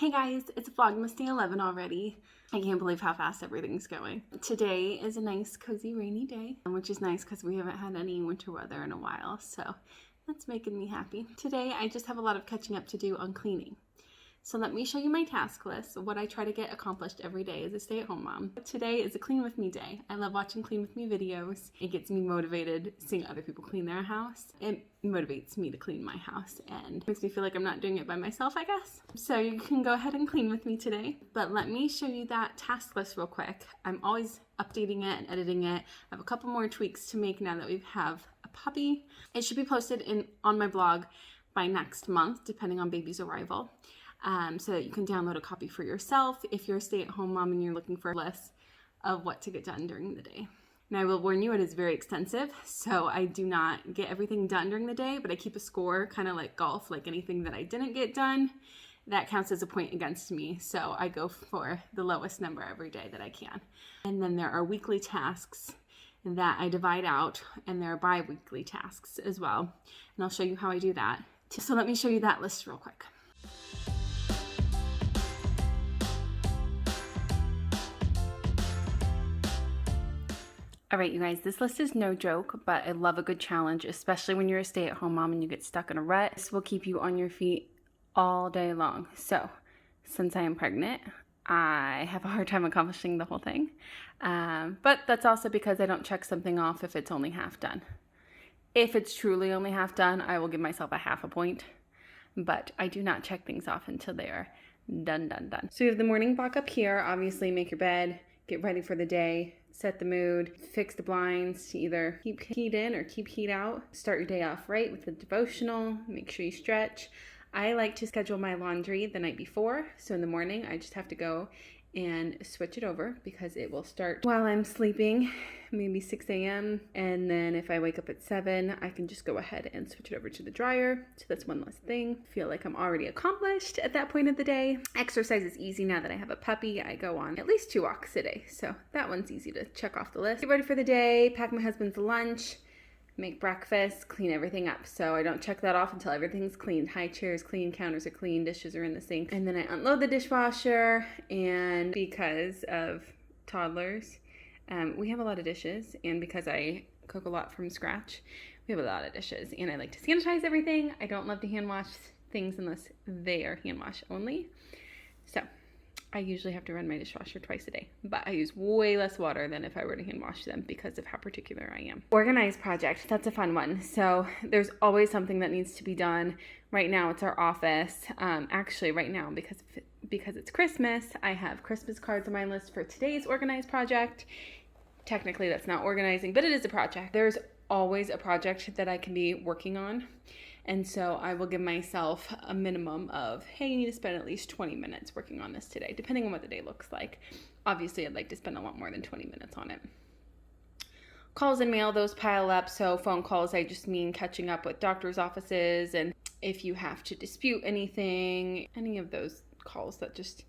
Hey guys, it's Vlogmas Day 11 already. I can't believe how fast everything's going. Today is a nice, cozy, rainy day, which is nice because we haven't had any winter weather in a while, so that's making me happy. Today, I just have a lot of catching up to do on cleaning. So let me show you my task list, what I try to get accomplished every day as a stay-at-home mom. Today is a clean with me day. I love watching clean with me videos. It gets me motivated seeing other people clean their house. It motivates me to clean my house and makes me feel like I'm not doing it by myself, I guess. So you can go ahead and clean with me today. But let me show you that task list real quick. I'm always updating it and editing it. I have a couple more tweaks to make now that we have a puppy. It should be posted on my blog by next month, depending on baby's arrival. So that you can download a copy for yourself if you're a stay-at-home mom and you're looking for a list of what to get done during the day. And I will warn you, it is very extensive, so I do not get everything done during the day, but I keep a score, kind of like golf, like anything that I didn't get done, that counts as a point against me, so I go for the lowest number every day that I can. And then there are weekly tasks that I divide out, and there are bi-weekly tasks as well, and I'll show you how I do that. So let me show you that list real quick. All right, you guys, this list is no joke, but I love a good challenge, especially when you're a stay-at-home mom and you get stuck in a rut. This will keep you on your feet all day long. So, since I am pregnant, I have a hard time accomplishing the whole thing. But that's also because I don't check something off if it's only half done. If it's truly only half done, I will give myself a half a point. But I do not check things off until they are done. So you have the morning block up here. Obviously, make your bed, get ready for the day, set the mood, fix the blinds to either keep heat in or keep heat out. Start your day off right with the devotional. Make sure you stretch. I like to schedule my laundry the night before. So in the morning, I just have to go and switch it over because it will start while I'm sleeping, maybe 6 a.m. And then if I wake up at 7, I can just go ahead and switch it over to the dryer. So that's one less thing. Feel like I'm already accomplished at that point of the day. Exercise is easy now that I have a puppy. I go on at least 2 walks a day. So that one's easy to check off the list. Get ready for the day, pack my husband's lunch, make breakfast, clean everything up. So I don't check that off until everything's cleaned. High chairs clean, counters are clean, dishes are in the sink. And then I unload the dishwasher, and because of toddlers, we have a lot of dishes, and because I cook a lot from scratch, we have a lot of dishes, and I like to sanitize everything. I don't love to hand wash things unless they are hand wash only. So I usually have to run my dishwasher twice a day, but I use way less water than if I were to hand wash them because of how particular I am. Organize project, that's a fun one. So there's always something that needs to be done. Right now it's our office. Actually right now, because it's Christmas, I have Christmas cards on my list for today's organized project. Technically that's not organizing, but it is a project. There's always a project that I can be working on. And so I will give myself a minimum of, hey, you need to spend at least 20 minutes working on this today, depending on what the day looks like. Obviously, I'd like to spend a lot more than 20 minutes on it. Calls and mail, those pile up. So phone calls, I just mean catching up with doctor's offices. And if you have to dispute anything, any of those calls that just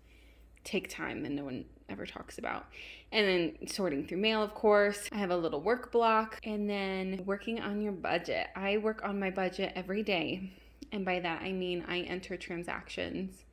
take time and no one ever talks about. And then sorting through mail, of course. I have a little work block. And then working on your budget. I work on my budget every day. And by that, I mean I enter transactions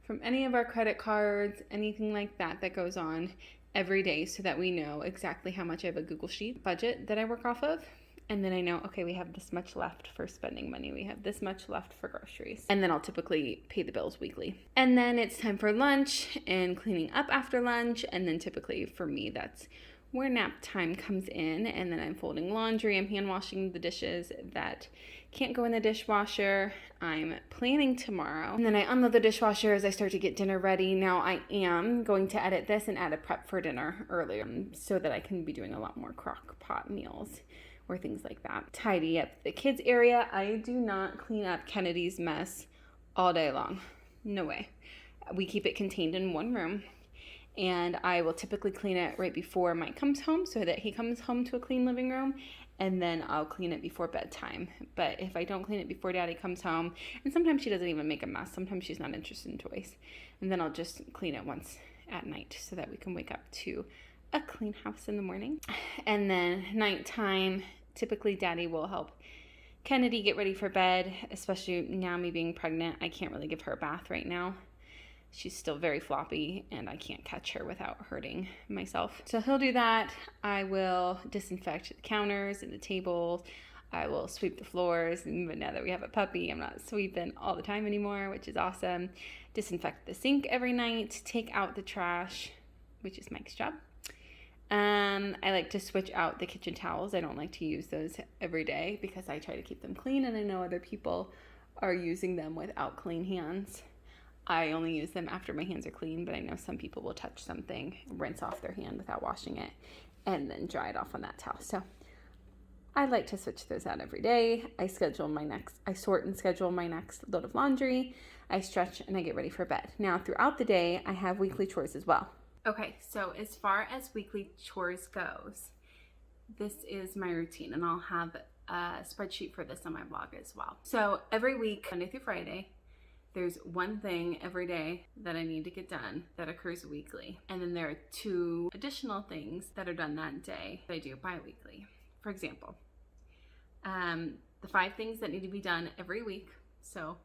from any of our credit cards, anything like that that goes on every day so that we know exactly how much. I have a Google Sheet budget that I work off of. And then I know, okay, we have this much left for spending money. We have this much left for groceries. And then I'll typically pay the bills weekly. And then it's time for lunch and cleaning up after lunch. And then typically for me, that's where nap time comes in. And then I'm folding laundry. I'm hand washing the dishes that can't go in the dishwasher. I'm planning tomorrow. And then I unload the dishwasher as I start to get dinner ready. Now I am going to edit this and add a prep for dinner earlier so that I can be doing a lot more crock pot meals or things like that. Tidy up the kids area. I do not clean up Kennedy's mess all day long. No way. We keep it contained in one room, and I will typically clean it right before Mike comes home so that he comes home to a clean living room, and then I'll clean it before bedtime. But if I don't clean it before Daddy comes home, and sometimes she doesn't even make a mess, sometimes she's not interested in toys, and then I'll just clean it once at night so that we can wake up to a clean house in the morning. And then nighttime, typically Daddy will help Kennedy get ready for bed, especially now me being pregnant. I can't really give her a bath right now. she's still very floppy and I can't catch her without hurting myself. So he'll do that. I will disinfect the counters and the tables. I will sweep the floors, but now that we have a puppy, I'm not sweeping all the time anymore, which is awesome. Disinfect the sink every night, take out the trash, which is Mike's job. I like to switch out the kitchen towels. I don't like to use those every day because I try to keep them clean, and I know other people are using them without clean hands. I only use them after my hands are clean, but I know some people will touch something, rinse off their hand without washing it, and then dry it off on that towel. So I like to switch those out every day. I sort and schedule my next load of laundry. I stretch and I get ready for bed. Now, throughout the day, I have weekly chores as well. Okay, so as far as weekly chores goes, this is my routine, and I'll have a spreadsheet for this on my blog as well. So every week, Monday through Friday, there's one thing every day that I need to get done that occurs weekly. And then there are 2 additional things that are done that day that I do bi-weekly. For example, the 5 things that need to be done every week. So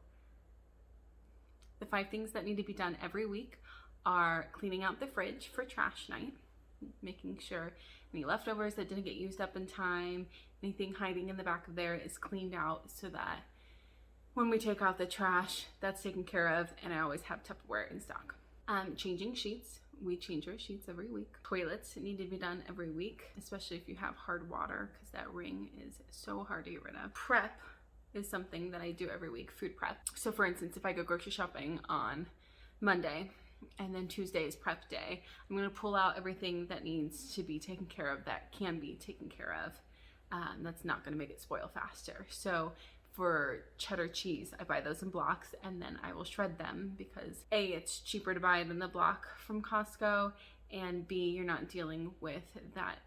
the 5 things that need to be done every week are cleaning out the fridge for trash night, making sure any leftovers that didn't get used up in time, anything hiding in the back of there is cleaned out so that when we take out the trash, that's taken care of, and I always have Tupperware in stock. Changing sheets. We change our sheets every week. Toilets need to be done every week, especially if you have hard water, because that ring is so hard to get rid of. Prep is something that I do every week, food prep. So for instance, if I go grocery shopping on Monday, and then Tuesday is prep day, I'm gonna pull out everything that needs to be taken care of, that can be taken care of, that's not gonna make it spoil faster. So for cheddar cheese, I buy those in blocks, and then I will shred them because A, it's cheaper to buy than the block from Costco, and B, you're not dealing with that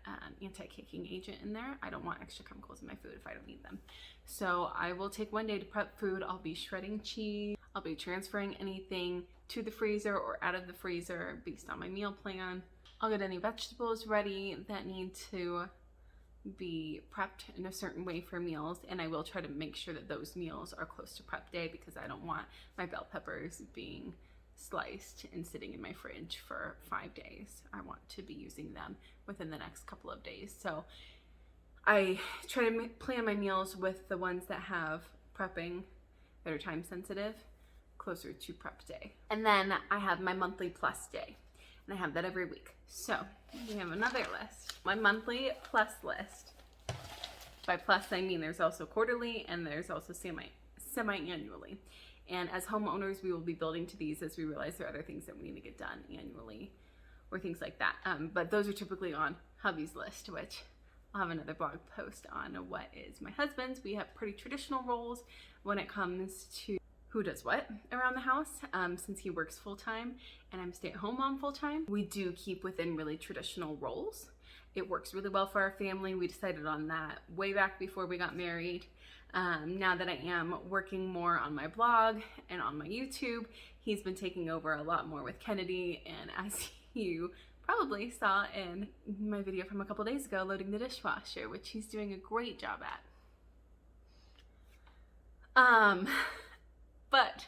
anti-caking agent in there. I don't want extra chemicals in my food if I don't need them. So I will take one day to prep food. I'll be shredding cheese. I'll be transferring anything to the freezer or out of the freezer based on my meal plan. I'll get any vegetables ready that need to be prepped in a certain way for meals, and I will try to make sure that those meals are close to prep day because I don't want my bell peppers being sliced and sitting in my fridge for 5 days. I want to be using them within the next couple of days. So I try to plan my meals with the ones that have prepping that are time sensitive closer to prep day. And then I have my monthly plus day, and I have that every week. So we have another list, my monthly plus list. By plus, I mean there's also quarterly and there's also semi-annually. And as homeowners, we will be building to these as we realize there are other things that we need to get done annually or things like that. But those are typically on hubby's list, which I'll have another blog post on what is my husband's. We have pretty traditional roles when it comes to who does what around the house. Since he works full-time and I'm a stay-at-home mom full-time, we do keep within really traditional roles. It works really well for our family. We decided on that way back before we got married. Now that I am working more on my blog and on my YouTube, he's been taking over a lot more with Kennedy, and as you probably saw in my video from a couple days ago, loading the dishwasher, which he's doing a great job at. But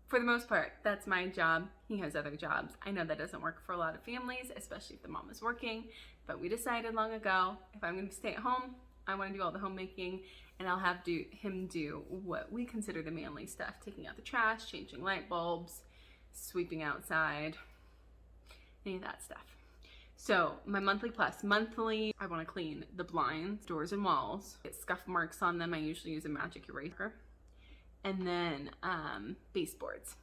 for the most part, that's my job. He has other jobs. I know that doesn't work for a lot of families, especially if the mom is working, but we decided long ago, if I'm gonna stay at home, I wanna do all the homemaking, and I'll have him do what we consider the manly stuff, taking out the trash, changing light bulbs, sweeping outside, any of that stuff. So my monthly plus, I wanna clean the blinds, doors and walls, get scuff marks on them. I usually use a magic eraser. And then baseboards.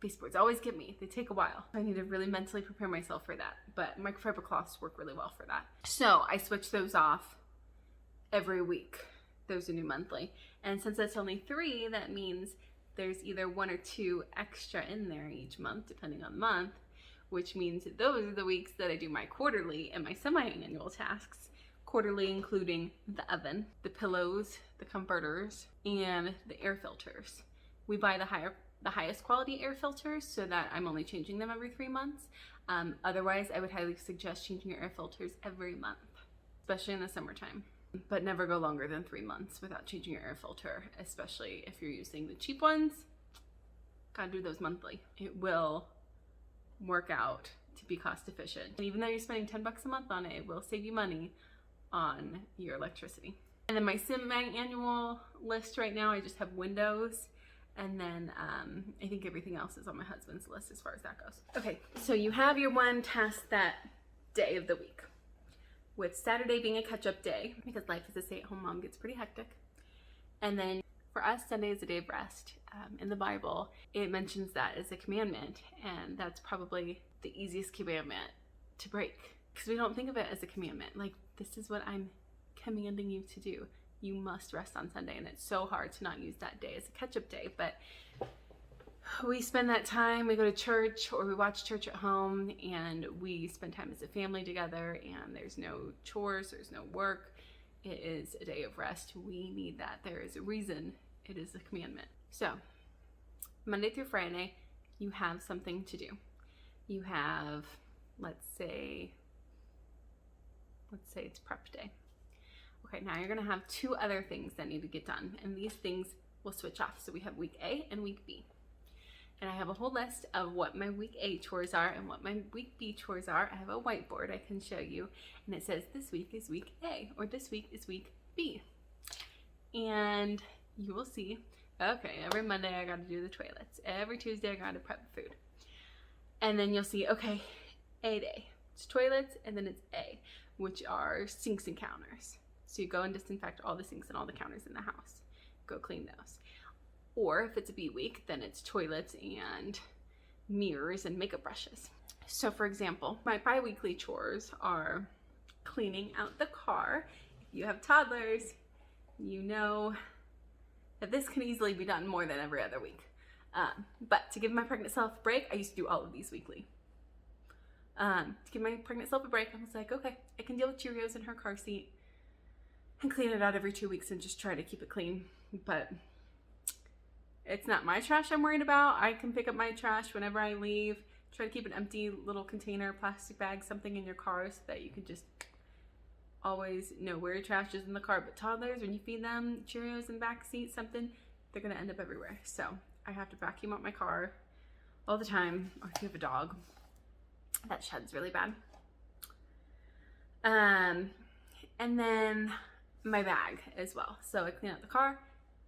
Baseboards always get me. They take a while. I need to really mentally prepare myself for that. But microfiber cloths work really well for that. So I switch those off every week. Those are new monthly. And since that's only 3, that means there's either 1 or 2 extra in there each month, depending on the month, which means those are the weeks that I do my quarterly and my semi-annual tasks. Quarterly including the oven, the pillows, the comforters, and the air filters. We buy the highest quality air filters so that I'm only changing them every 3 months. Otherwise, I would highly suggest changing your air filters every month, especially in the summertime. But never go longer than 3 months without changing your air filter, especially if you're using the cheap ones. gotta do those monthly. It will work out to be cost efficient. And even though you're spending 10 bucks a month on it, it will save you money on your electricity. And then my semi-annual list right now, I just have windows. And then I think everything else is on my husband's list as far as that goes. Okay, so you have your one task that day of the week, with Saturday being a catch-up day because life as a stay-at-home mom gets pretty hectic. And then for us, Sunday is a day of rest. In the Bible, it mentions that as a commandment, and that's probably the easiest commandment to break because we don't think of it as a commandment. Like, this is what I'm commanding you to do. You must rest on Sunday, and it's so hard to not use that day as a catch-up day. But we spend that time, we go to church or we watch church at home, and we spend time as a family together, and there's no chores, there's no work. It is a day of rest. We need that. There is a reason it is a commandment. So Monday through Friday, you have something to do. You have, let's say it's prep day. Okay, now you're gonna have 2 other things that need to get done, and these things will switch off. So we have week A and week B. And I have a whole list of what my week A chores are and what my week B chores are. I have a whiteboard I can show you, and it says this week is week A, or this week is week B. And you will see, okay, every Monday I gotta do the toilets. Every Tuesday I gotta prep food. And then you'll see, okay, A day, it's toilets, and then it's A, which are sinks and counters. So you go and disinfect all the sinks and all the counters in the house. Go clean those. Or if it's a B week, then it's toilets and mirrors and makeup brushes. So for example, my bi-weekly chores are cleaning out the car. If you have toddlers, you know that this can easily be done more than every other week. But to give my pregnant self a break, I used to do all of these weekly. To give my pregnant self a break, I was like, okay, I can deal with Cheerios in her car seat and clean it out every 2 weeks and just try to keep it clean. But it's not my trash I'm worried about. I can pick up my trash whenever I leave. Try to keep an empty little container, plastic bag, something in your car so that you can just always know where your trash is in the car. But toddlers, when you feed them Cheerios in the back seat, something, they're gonna end up everywhere. So I have to vacuum up my car all the time. Or if you have a dog, that sheds really bad. And then my bag as well. So I clean out the car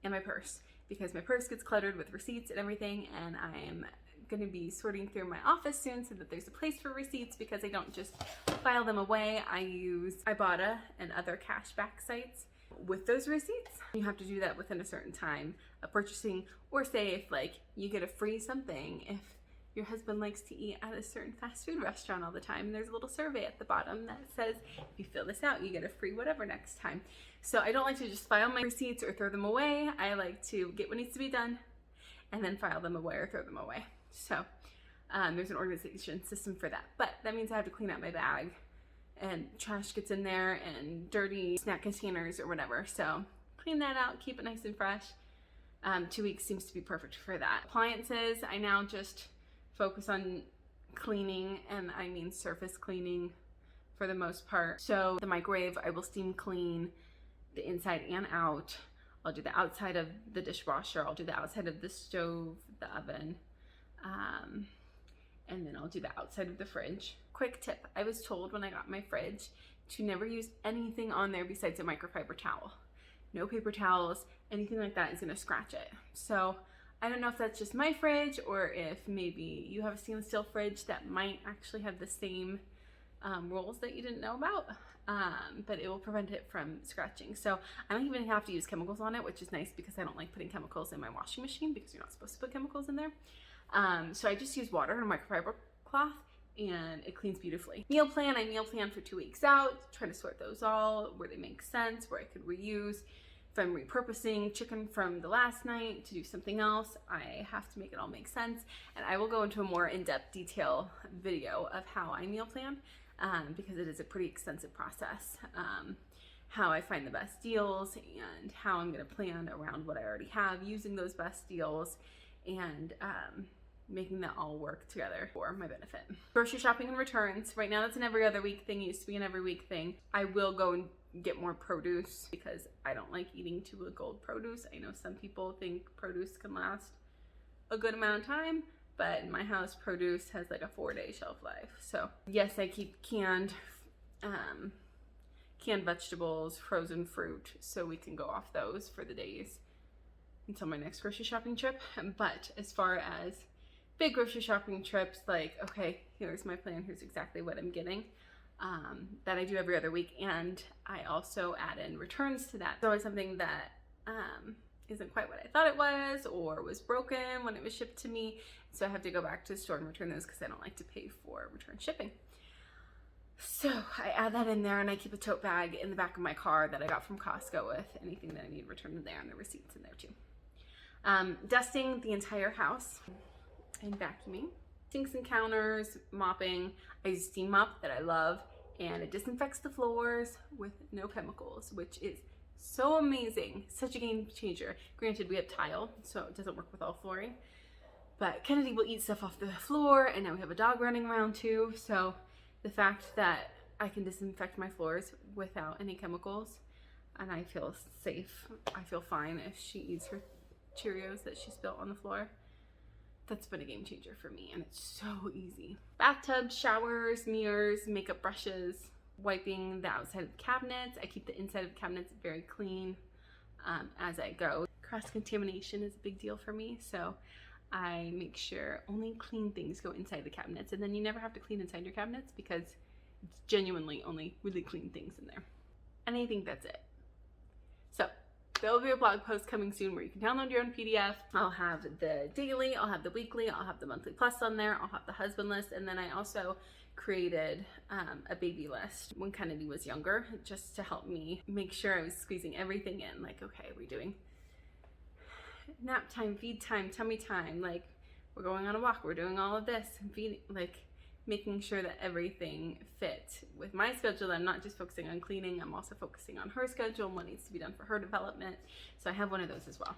and my purse, because my purse gets cluttered with receipts and everything, and I am going to be sorting through my office soon so that there's a place for receipts, because I don't just file them away. I use Ibotta and other cashback sites with those receipts. You have to do that within a certain time of purchasing, or say if like you get a free something if your husband likes to eat at a certain fast food restaurant all the time, and there's a little survey at the bottom that says if you fill this out you get a free whatever next time. So I don't like to just file my receipts or throw them away. I like to get what needs to be done and then file them away or throw them away. So there's an organization system for that. But that means I have to clean out my bag, and trash gets in there and dirty snack containers or whatever. So clean that out, keep it nice and fresh. 2 weeks seems to be perfect for that. Appliances, I now just focus on cleaning, and I mean surface cleaning for the most part. So the microwave, I will steam clean the inside and out. I'll do the outside of the dishwasher, I'll do the outside of the stove, the oven, and then I'll do the outside of the fridge. Quick tip, I was told when I got my fridge to never use anything on there besides a microfiber towel. No paper towels, anything like that is gonna scratch it. So I don't know if that's just my fridge, or if maybe you have a stainless steel fridge that might actually have the same rules that you didn't know about, but it will prevent it from scratching. So I don't even have to use chemicals on it, which is nice because I don't like putting chemicals in my washing machine because you're not supposed to put chemicals in there. So I just use water and a microfiber cloth, and it cleans beautifully. Meal plan, I meal plan for 2 weeks out, try to sort those all where they make sense, where I could reuse. If I'm repurposing chicken from the last night to do something else, I have to make it all make sense. And I will go into a more in-depth detail video of how I meal plan, because it is a pretty extensive process. How I find the best deals and how I'm gonna plan around what I already have, using those best deals, and making that all work together for my benefit. Grocery shopping and returns. Right now that's an every other week thing. It used to be an every week thing. I will go and get more produce because I don't like eating too much old produce. I know some people think produce can last a good amount of time, but in my house, produce has like a 4-day shelf life. So yes, I keep canned vegetables, frozen fruit, so we can go off those for the days until my next grocery shopping trip. But as far as big grocery shopping trips, like, okay, here's my plan, here's exactly what I'm getting, that I do every other week. And I also add in returns to that. It's always something that isn't quite what I thought it was, or was broken when it was shipped to me, so I have to go back to the store and return those because I don't like to pay for return shipping. So I add that in there, and I keep a tote bag in the back of my car that I got from Costco with anything that I need returned in there, and the receipts in there too. Dusting the entire house and vacuuming. Sinks and counters, mopping. I use steam mop that I love, and it disinfects the floors with no chemicals, which is so amazing. Such a game changer. Granted, we have tile, so it doesn't work with all flooring, but Kennedy will eat stuff off the floor, and now we have a dog running around too, so the fact that I can disinfect my floors without any chemicals, and I feel safe, I feel fine if she eats her Cheerios that she spilled on the floor, that's been a game changer for me, and it's so easy. Bathtubs, showers, mirrors, makeup brushes, wiping the outside of the cabinets. I keep the inside of the cabinets very clean as I go. Cross-contamination is a big deal for me, so I make sure only clean things go inside the cabinets, and then you never have to clean inside your cabinets because it's genuinely only really clean things in there. And I think that's it. So there will be a blog post coming soon where you can download your own PDF. I'll have the daily, I'll have the weekly, I'll have the monthly plus on there, I'll have the husband list, and then I also created a baby list when Kennedy was younger, just to help me make sure I was squeezing everything in. Like, okay, we're doing nap time, feed time, tummy time, like we're going on a walk, we're doing all of this, and feeding, like making sure that everything fit with my schedule. I'm not just focusing on cleaning, I'm also focusing on her schedule and what needs to be done for her development. So I have one of those as well.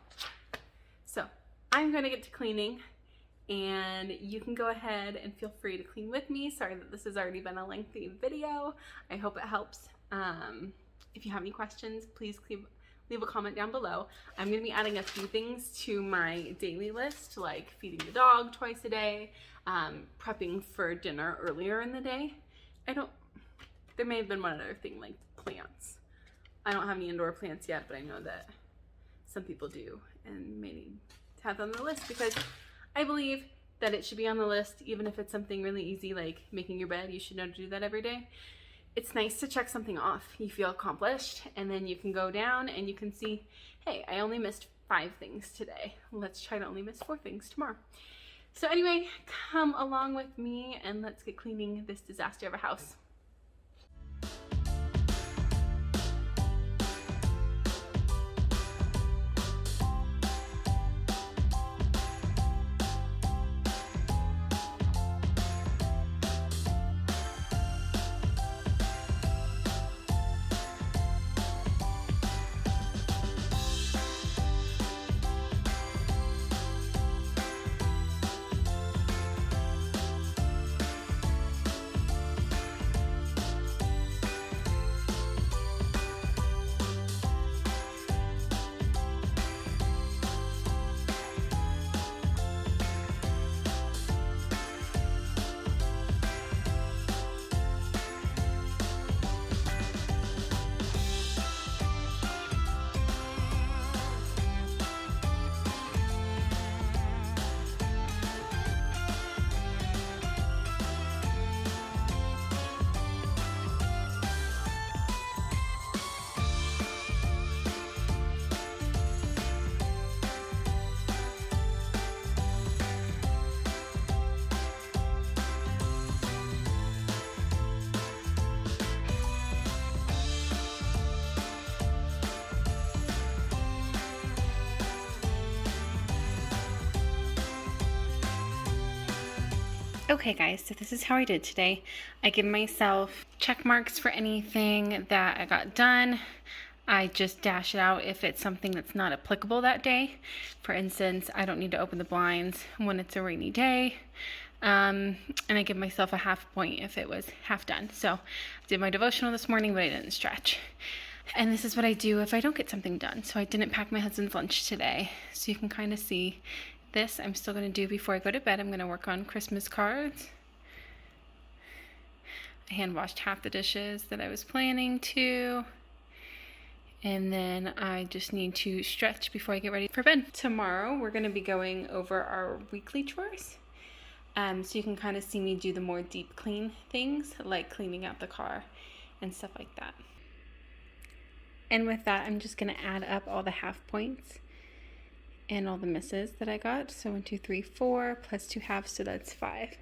So I'm gonna get to cleaning, and you can go ahead and feel free to clean with me. Sorry that this has already been a lengthy video. I hope it helps. If you have any questions, please leave a comment down below. I'm gonna be adding a few things to my daily list, like feeding the dog twice a day, prepping for dinner earlier in the day. There may have been one other thing, like plants. I don't have any indoor plants yet, but I know that some people do and may need to have them on the list, because I believe that it should be on the list, even if it's something really easy like making your bed. You should know to do that every day. It's nice to check something off. You feel accomplished, and then you can go down and you can see, hey, I only missed 5 things today. Let's try to only miss 4 things tomorrow. So anyway, come along with me and let's get cleaning this disaster of a house. Okay guys, so this is how I did today. I give myself check marks for anything that I got done. I just dash it out if it's something that's not applicable that day. For instance, I don't need to open the blinds when it's a rainy day. And I give myself a half point if it was half done. So I did my devotional this morning, but I didn't stretch. And this is what I do if I don't get something done. So I didn't pack my husband's lunch today. So you can kind of see This I'm still going to do before I go to bed. I'm going to work on Christmas cards. I hand washed half the dishes that I was planning to. And then I just need to stretch before I get ready for bed. Tomorrow we're going to be going over our weekly chores. So you can kind of see me do the more deep clean things, like cleaning out the car and stuff like that. And with that, I'm just going to add up all the half points and all the misses that I got. So 1, 2, 3, 4 plus 2 halves, so that's 5.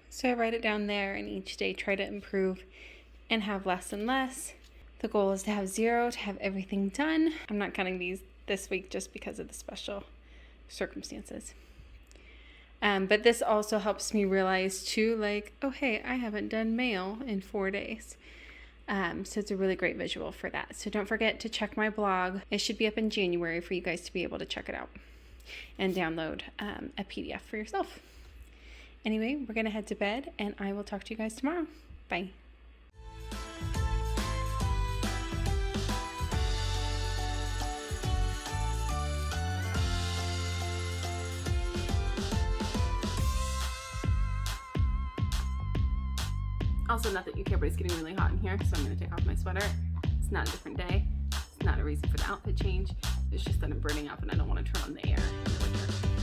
So I write it down there, and each day try to improve and have less and less. The goal is to have 0, to have everything done. I'm not counting these this week just because of the special circumstances. But this also helps me realize too, like, oh hey, I haven't done mail in 4 days. So it's a really great visual for that. So don't forget to check my blog. It should be up in January for you guys to be able to check it out and download a PDF for yourself. Anyway, we're going to head to bed, and I will talk to you guys tomorrow. Bye. Also, not that you care, but it's getting really hot in here, so I'm going to take off my sweater. It's not a different day. It's not a reason for the outfit change. It's just that I'm burning up and I don't want to turn on the air in the winter.